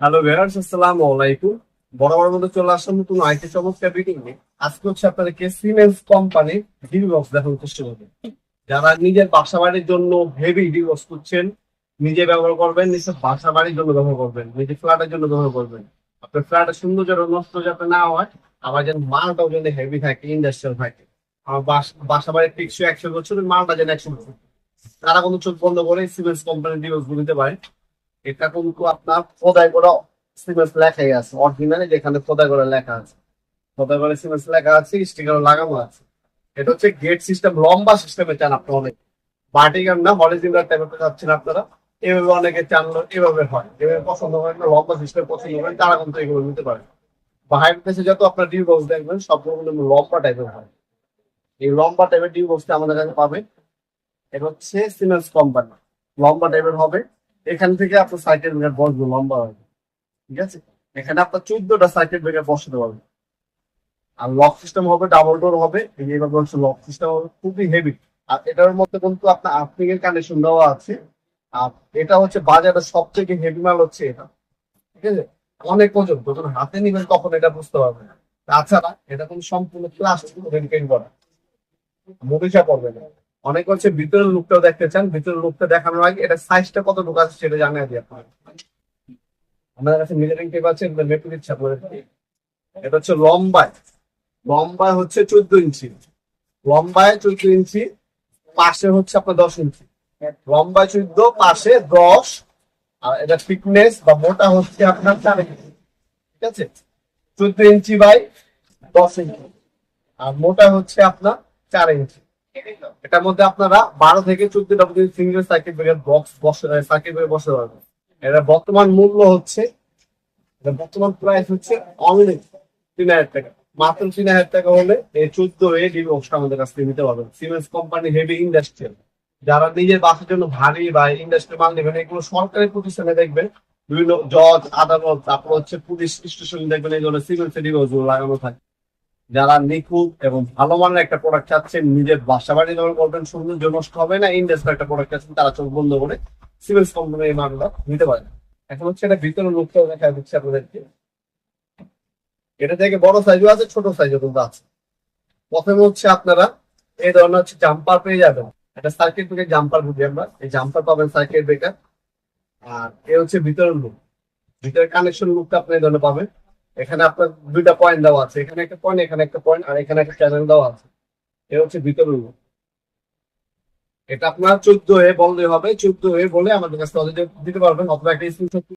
Hello viewers, আসসালামু আলাইকুম। বরাবর মতো চলে আসলাম নতুন আইটি চমৎকার ভিডিও নিয়ে। আজকে হচ্ছে আপনাদেরকে সিমেন্স কোম্পানির ডিবি বক্স দেখানোর চেষ্টা করবো। যারা নিজের বাসা বাড়ির জন্য হেভি ডিবি বক্স করছেন, নিজে ব্যবহার করবেন, নিজের বাসা বাড়ির জন্য ব্যবহার করবেন, নিজের ফ্ল্যাটের জন্য ব্যবহার করবেন। আপনার ফ্ল্যাটের সৌন্দর্য নষ্ট যাতে না হয়, আবার যেন মালটাও যেন হেভি থাকে, ইন্ডাস্ট্রিয়াল থাকে। আমার বাসা বাড়ির টিকসই 100 বছরের মালটা যেন 100 বছর, তারা কোনো চোখ বন্ধ করে সিমেন্স কোম্পানির ডিবি বক্স নিতে পারে। এটা কিন্তু আপনার খোদাই করা সিমেন্স লেখাই আছে, অরিজিনালি যেখানে খোদাই করে লেখা আছে, খোদাই করে সিমেন্স লেখা আছে, স্টিকার লাগানো আছে। এটা হচ্ছে গেট সিস্টেম, লম্বা সিস্টেমে চান আপনি, অনেক ভার্টিক্যাল না হরিজন্টাল টাইপের চাচ্ছেন আপনারা। এভাবে অনেকে চান, এভাবে হয়, এভাবে পছন্দ করেন না, লম্বা সিস্টেম পছন্দ করেন, তারা কিন্তু এগুলো নিতে পারে। বাইরের দেশে যত আপনার ডিউ বক্স দেখবেন সবগুলো কিন্তু লম্বা টাইপের হয়। এই লম্বা টাইপের ডিউ বক্সটা আমাদের কাছে পাবেন। এটা হচ্ছে সিমেন্স কোম্পানি, লম্বা টাইপের হবে। এখান থেকে আপনার সাইকেল ব্রেকার বসবে লম্বা হবে, ঠিক আছে। এখানে আপনার 14টা সার্কিট ব্রেকার বসাতে পারবেন। আর লক সিস্টেম হবে, ডাবল ডোর হবে, এইভাবে হচ্ছে লক সিস্টেম হবে, খুবই হেভি। আর এটার মধ্যে কিন্তু আপনার আর্থিং এর কানেকশন দেওয়া আছে। আর এটা হচ্ছে বাজারে সব থেকে হেভি মাল হচ্ছে এটা, ঠিক আছে। অনেক ওজন, যখন হাতে নিবেন তখন এটা বুঝতে পারবেন না। তাছাড়া এটা কিন্তু সম্পূর্ণ প্লাস্টিক মেনটেন করা, মরিচা পড়বে না। অনেক হচ্ছে ভিতরের লুকটাও দেখতে চান, ভিতরের লুকটা দেখানোর আগে এটা সাইজটা কত ঢোকা আছে সেটা জানিয়ে দিই আপনার। আমাদের কাছে মেজারিং টেপ আছে, মেপে দিচ্ছে আপনাদের। এটা হচ্ছে লম্বায়, লম্বায় হচ্ছে 14 ইঞ্চি, লম্বায় 14 ইঞ্চি, পাশে হচ্ছে আপনার 10 ইঞ্চি। লম্বায় 14, পাশে 10। আর এটা থিকনেস বা মোটা হচ্ছে আপনার 4 ইঞ্চি, ঠিক আছে। 14 ইঞ্চি বাই 10 ইঞ্চি, আর মোটা হচ্ছে আপনার 4 ইঞ্চি। এটার মধ্যে আপনারা 12 থেকে 14টা সিঙ্গেল সার্কিট ব্রেকার বক্স বসে, সার্কিট ব্রেকার বসে পারবেন। এটা বর্তমান মূল্য হচ্ছে, এটা বর্তমান প্রাইস হচ্ছে অনলি 3,000 টাকা। মাত্র 3,000 টাকা হলে এই 14 ডিবি বক্সটা আমাদের কাছ থেকে নিতে পারবেন। সিমেন্স কোম্পানি হেভি ইন্ডাস্ট্রিয়াল, যারা নিজের বাসার জন্য ভারী বা ইন্ডাস্ট্রি মাল নেবেন, এগুলো সরকারি প্রতিষ্ঠানে দেখবেন, বিভিন্ন জজ আদালত, তারপর হচ্ছে পুলিশ স্টেশন দেখবেন এই ধরনের সিমেন্স ডিবি বক্স লাগানো থাকে। যারা নিখুঁত এবং ভালো মানের একটা প্রোডাক্ট চাচ্ছেন, নিজের বাসা বাড়ি ব্যবহার করবেন, সৌন্দর্য নষ্ট হবে না, ইন্ডাস্ট্রি একটা প্রোডাক্ট চাচ্ছেন, তারা চোখ বন্ধ করে সিমেন্স কোম্পানির এই মালগুলো নিতে পারেন। এখন হচ্ছে এটা ভিতরে লোকটাও দেখা দিচ্ছে আপনাদেরকে। এটা থেকে বড় সাইজও আছে, ছোট সাইজও কিন্তু আছে। প্রথমে হচ্ছে আপনারা এই ধরনের হচ্ছে জাম্পার পেয়ে যাবেন। এটা সার্কিট ব্রেকার জাম্পার বুঝি আমরা, এই জাম্পার পাবেন সার্কিট ব্রেকার। আর এ হচ্ছে ভিতরের লুক, ভিতরের কানেকশন লুকটা আপনি এই ধরনের পাবেন। এখানে আপনার দুইটা পয়েন্ট দেওয়া আছে, এখানে একটা পয়েন্ট, এখানে একটা পয়েন্ট, আর এখানে একটা চ্যানেল দেওয়া আছে। এ হচ্ছে ভিতরের লুক। এটা আপনার 14A বললে হবে, 14A বলে আমাদের কাছে দিতে পারবেন, অথবা একটা স্ক্রিনশট